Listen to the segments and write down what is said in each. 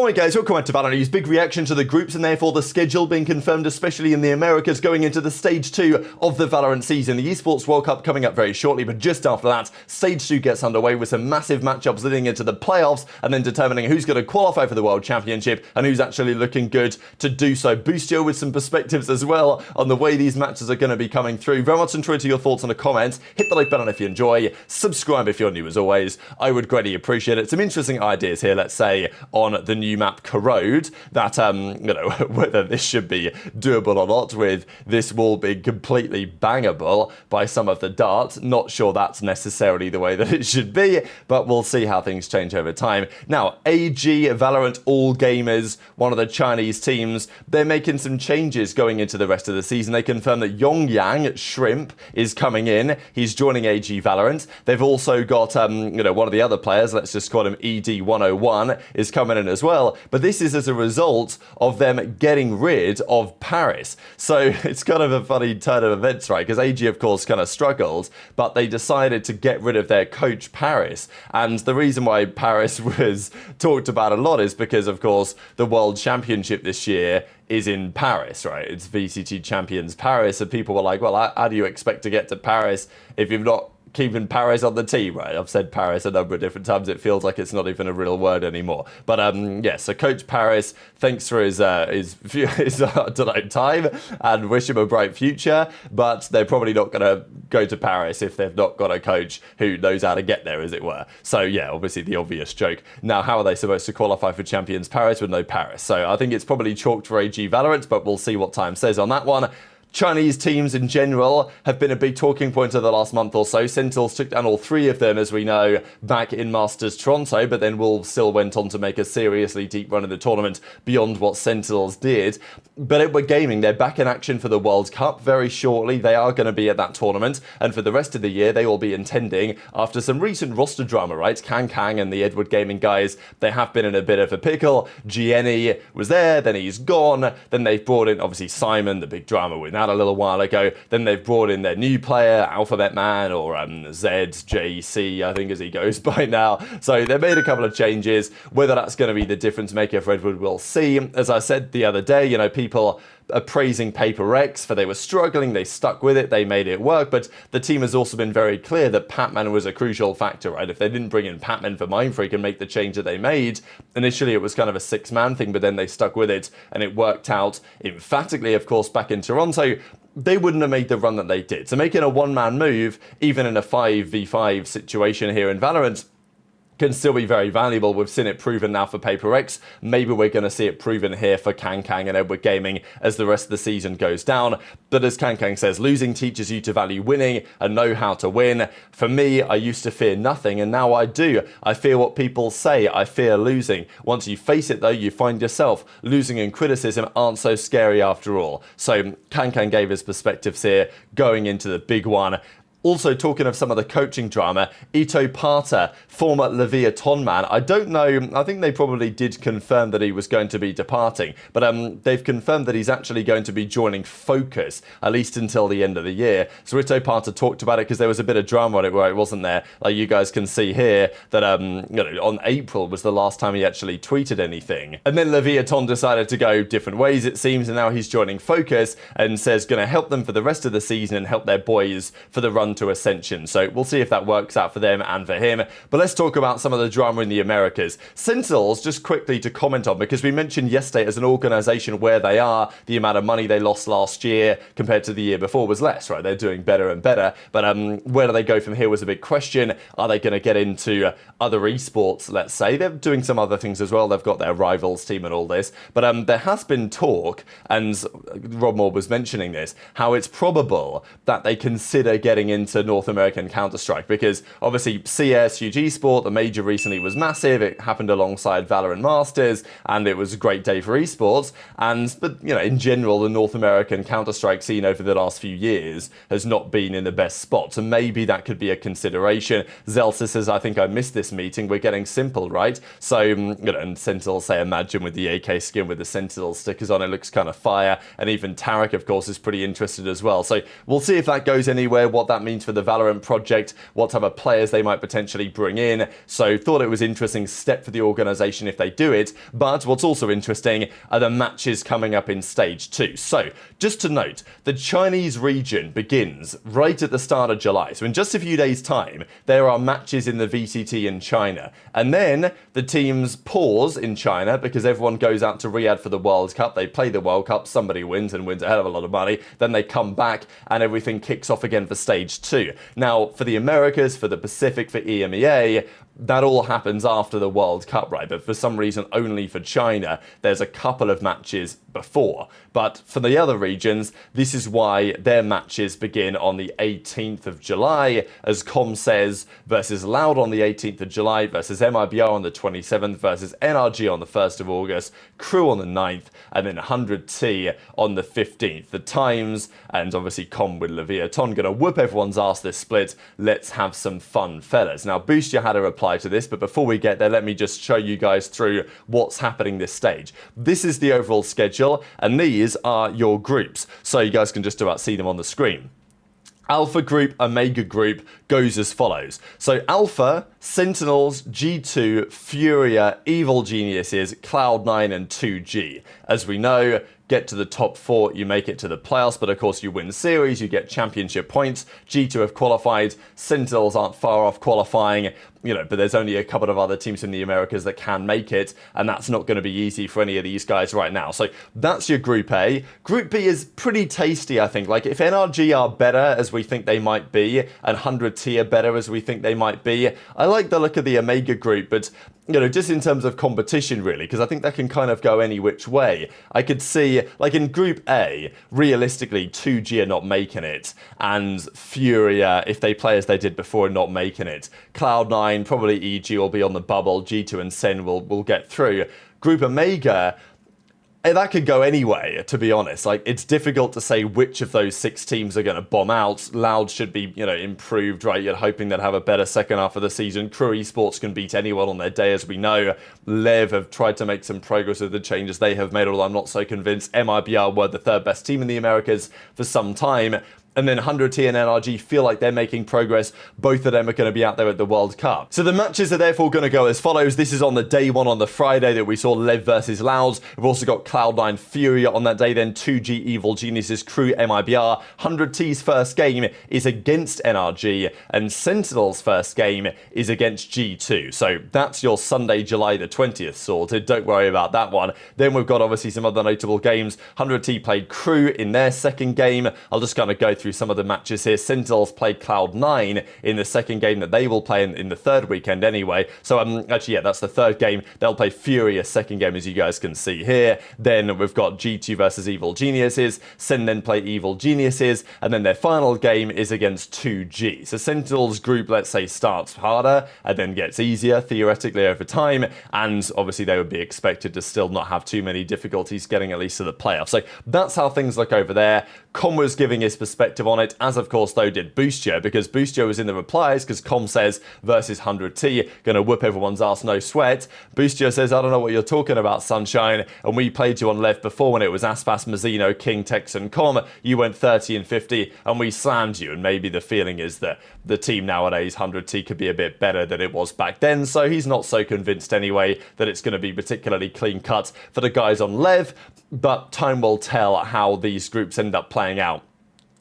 Alright guys, welcome back to VALORANT News. Big reaction to the groups and therefore the schedule being confirmed, especially in the Americas, going into the Stage 2 of the VALORANT season. The Esports World Cup coming up very shortly, but just after that, Stage 2 gets underway with some massive matchups leading into the playoffs and then determining who's going to qualify for the World Championship and who's actually looking good to do so. Boostio with some perspectives as well on the way these matches are going to be coming through. Very much enjoy to your thoughts in the comments. Hit the like button if you enjoy. Subscribe if you're new as always. I would greatly appreciate it. Some interesting ideas here, let's say, on the new map Corrode. That, whether this should be doable or not with this wall being completely bangable by some of the darts. Not sure that's necessarily the way that it should be, but we'll see how things change over time. Now, AG, VALORANT All Gamers, one of the Chinese teams, they're making some changes going into the rest of the season. They confirm that Yongyang Shrimp is coming in. He's joining AG VALORANT. They've also got, one of the other players, let's just call him ED101, is coming in as well. But this is as a result of them getting rid of Paris. So it's kind of a funny turn of events, right? Because AG, of course, kind of struggled, but they decided to get rid of their coach, Paris. And the reason why Paris was talked about a lot is because, of course, the World Championship this year is in Paris, right? It's VCT Champions Paris, and people were like, well, how do you expect to get to Paris if you've not keeping Paris on the team, right? I've said Paris a number of different times. It feels like it's not even a real word anymore. But so Coach Paris, thanks for his time and wish him a bright future. But they're probably not going to go to Paris if they've not got a coach who knows how to get there, as it were. So yeah, obviously the obvious joke. Now, how are they supposed to qualify for Champions Paris with no Paris? So I think it's probably chalked for AG VALORANT, but we'll see what time says on that one. Chinese teams in general have been a big talking point of the last month or so. Sentinels took down all three of them, as we know, back in Masters Toronto, but then Wolves still went on to make a seriously deep run in the tournament beyond what Sentinels did. But Edward Gaming, they're back in action for the World Cup very shortly. They are going to be at that tournament, and for the rest of the year, they will be intending, after some recent roster drama, right? Kang and the Edward Gaming guys, they have been in a bit of a pickle. Gen.G was there, then he's gone. Then they've brought in, obviously, Simon, the big drama with that a little while ago. Then they've brought in their new player, Alphabet Man, or ZJC, I think as he goes by now. So they made a couple of changes. Whether that's going to be the difference maker for Edward, we'll see. As I said the other day, people are praising Paper X for they were struggling, they stuck with it, they made it work, but the team has also been very clear that Patman was a crucial factor, right? If they didn't bring in Patman for Mindfreak and make the change that they made, initially it was kind of a six-man thing, but then they stuck with it and it worked out emphatically, of course, back in Toronto. They wouldn't have made the run that they did. So making a one-man move, even in a 5v5 situation here in VALORANT, can still be very valuable. We've seen it proven now for Paper X. Maybe we're going to see it proven here for Kang and Edward Gaming as the rest of the season goes down. But as Kang says, losing teaches you to value winning and know how to win. For me, I used to fear nothing, and now I do. I fear what people say. I fear losing. Once you face it, though, you find yourself. Losing and criticism aren't so scary after all. So Kang gave his perspectives here going into the big one. Also, talking of some of the coaching drama, Ito Parta, former Leviathan man, I don't know, I think they probably did confirm that he was going to be departing, but they've confirmed that he's actually going to be joining Focus, at least until the end of the year. So Ito Parta talked about it because there was a bit of drama on it where it wasn't there. Like you guys can see here that, on April was the last time he actually tweeted anything. And then Leviathan decided to go different ways, it seems, and now he's joining Focus and says going to help them for the rest of the season and help their boys for the run to Ascension. So we'll see if that works out for them and for him. But let's talk about some of the drama in the Americas. Sentinels, just quickly to comment on, because we mentioned yesterday as an organization where they are, the amount of money they lost last year compared to the year before was less, right? They're doing better and better. But where do they go from here was a big question. Are they going to get into other esports, let's say? They're doing some other things as well. They've got their rivals team and all this. But there has been talk, and Rob Moore was mentioning this, how it's probable that they consider getting into North American Counter-Strike, because obviously CS, UG Sport, the major recently was massive. It happened alongside VALORANT Masters, and it was a great day for esports. But in general, the North American Counter-Strike scene over the last few years has not been in the best spot. So maybe that could be a consideration. Zelsa says, I think I missed this meeting. We're getting simple, right? So, and Sentinels say, imagine with the AK skin with the Sentinel stickers on, it looks kind of fire. And even Tarek, of course, is pretty interested as well. So we'll see if that goes anywhere, what that means means for the Valorant project, what type of players they might potentially bring in. So thought it was an interesting step for the organization if they do it. But what's also interesting are the matches coming up in stage 2. So just to note, the Chinese region begins right at the start of July. So in just a few days' time, there are matches in the VCT in China. And then the teams pause in China because everyone goes out to Riyadh for the World Cup. They play the World Cup, somebody wins and wins a hell of a lot of money. Then they come back and everything kicks off again for stage 2. Now, for the Americas, for the Pacific, for EMEA, that all happens after the World Cup, right? But for some reason, only for China, there's a couple of matches before. But for the other regions, this is why their matches begin on the 18th of July, as Com says, versus Loud on the 18th of July, versus MIBR on the 27th, versus NRG on the 1st of August, Crew on the 9th, and then 100T on the 15th. The times, and obviously Com with Leviathan, gonna whoop everyone's ass this split. Let's have some fun, fellas. Now, Boostio had a reply to this, but before we get there, let me just show you guys through what's happening this stage. This is the overall schedule, and these are your groups. So you guys can just about see them on the screen. Alpha Group, Omega Group goes as follows. So Alpha, Sentinels, G2, Furia, Evil Geniuses, Cloud9 and 2G. As we know, get to the top 4, you make it to the playoffs, but of course you win series, you get championship points. G2 have qualified, Sentinels aren't far off qualifying, but there's only a couple of other teams in the Americas that can make it, and that's not going to be easy for any of these guys right now. So that's your Group A. Group B is pretty tasty, I think. Like, if NRG are better, as we think they might be, and 100T are better, as we think they might be, I like the look of the Omega Group, but just in terms of competition, really, because I think that can kind of go any which way. I could see, like in Group A, realistically, 2G are not making it, and Furia, if they play as they did before, are not making it. Cloud9, probably EG will be on the bubble, G2 and Sen will get through. Group Omega, that could go anyway, to be honest. Like, it's difficult to say which of those 6 teams are going to bomb out. Loud should be, improved, right? You're hoping they'll have a better second half of the season. Crew Esports can beat anyone on their day, as we know. Lev have tried to make some progress with the changes they have made, although I'm not so convinced. MIBR were the 3rd best team in the Americas for some time. And then 100T and NRG feel like they're making progress. Both of them are going to be out there at the World Cup. So the matches are therefore going to go as follows. This is on the day 1 on the Friday that we saw Lev versus Louds. We've also got Cloud9 Furia on that day. Then 2G Evil Geniuses, Crew MIBR. 100T's first game is against NRG. And Sentinel's first game is against G2. So that's your Sunday, July the 20th sorted. Don't worry about that one. Then we've got obviously some other notable games. 100T played Crew in their second game. I'll just kind of go through some of the matches here. Sentinels played Cloud9 in the second game that they will play in the 3rd weekend anyway. So actually, yeah, that's the 3rd game. They'll play Furia second game, as you guys can see here. Then we've got G2 versus Evil Geniuses. Sen then play Evil Geniuses. And then their final game is against 2G. So Sentinels group, let's say, starts harder and then gets easier, theoretically, over time. And obviously, they would be expected to still not have too many difficulties getting at least to the playoffs. So that's how things look over there. Com was giving his perspective on it, as of course though did Boostio, because Boostio was in the replies, because Com says versus 100T, gonna whoop everyone's ass, no sweat. Boostio says, I don't know what you're talking about, Sunshine, and we played you on Lev before when it was Aspas, Mazzino, King, Tex and Com. You went 30 and 50 and we slammed you, and maybe the feeling is that the team nowadays, 100T, could be a bit better than it was back then, so he's not so convinced anyway that it's going to be particularly clean cut for the guys on Lev, but time will tell how these groups end up playing out.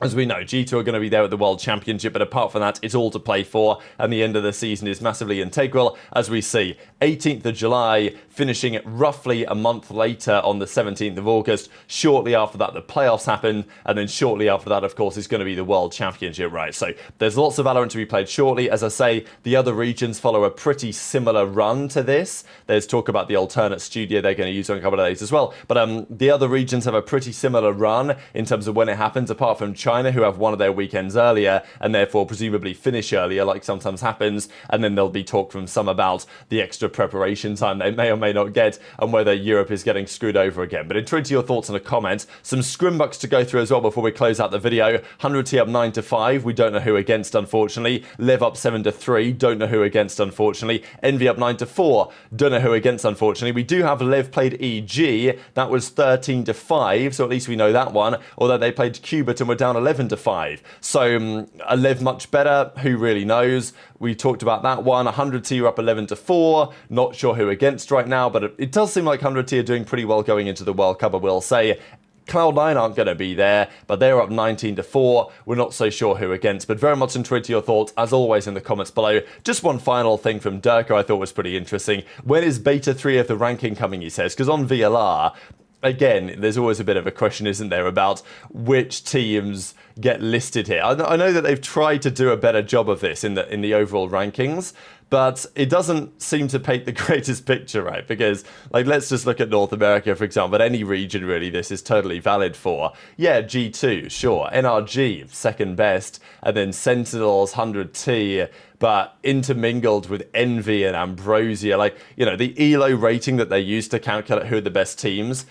As we know, G2 are going to be there at the World Championship, but apart from that, it's all to play for, and the end of the season is massively integral, as we see. 18th of July, finishing roughly a month later on the 17th of August. Shortly after that, the playoffs happen, and then shortly after that, of course, is going to be the World Championship, right? So there's lots of Valorant to be played shortly. As I say, the other regions follow a pretty similar run to this. There's talk about the alternate studio they're going to use on a couple of days as well, but the other regions have a pretty similar run in terms of when it happens, apart from China, who have one of their weekends earlier and therefore presumably finish earlier, like sometimes happens, and then there'll be talk from some about the extra preparation time they may or may not get and whether Europe is getting screwed over again. But intrigued to your thoughts in the comments. Some scrimbucks to go through as well before we close out the video. 100T up 9-5, we don't know who against, unfortunately. Liv up 7-3, don't know who against, unfortunately. Envy up 9-4, don't know who against, unfortunately. We do have Liv played EG, that was 13-5, so at least we know that one, although they played Cubit and were down 11-5. So 11 much better. Who really knows? We talked about that one. 100T are up 11-4. Not sure who against right now, but it does seem like 100T are doing pretty well going into the World Cup, I will say. Cloud9 aren't going to be there, but they're up 19-4. We're not so sure who against, but very much enjoyed your thoughts, as always, in the comments below. Just one final thing from Durko I thought was pretty interesting. When is Beta 3 of the ranking coming, he says? Because on VLR, again, there's always a bit of a question, isn't there, about which teams get listed here. I know that they've tried to do a better job of this in the overall rankings, but it doesn't seem to paint the greatest picture, right? Because, like, let's just look at North America, for example. Any region, really, this is totally valid for. Yeah, G2, sure. NRG, second best. And then Sentinels, 100T. But intermingled with Envy and Ambrosia. Like, you know, the ELO rating that they use to calculate who are the best teams,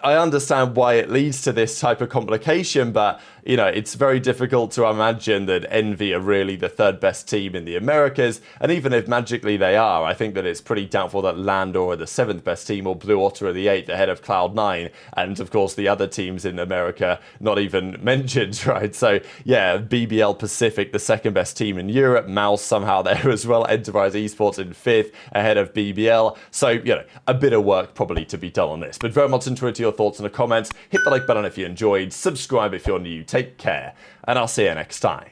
I understand why it leads to this type of complication, but, you know, it's very difficult to imagine that Envy are really the third best team in the Americas. And even if magically they are, I think that it's pretty doubtful that Landor are the seventh best team or Blue Otter are the eighth ahead of Cloud9. And of course, the other teams in America not even mentioned, right? So yeah, BBL Pacific, the second best team in Europe. Mouse somehow there as well. Enterprise Esports in fifth ahead of BBL. So, you know, a bit of work probably to be done on this. But very much enjoyed your thoughts in the comments. Hit the like button if you enjoyed. Subscribe if you're new. Take care. And I'll see you next time.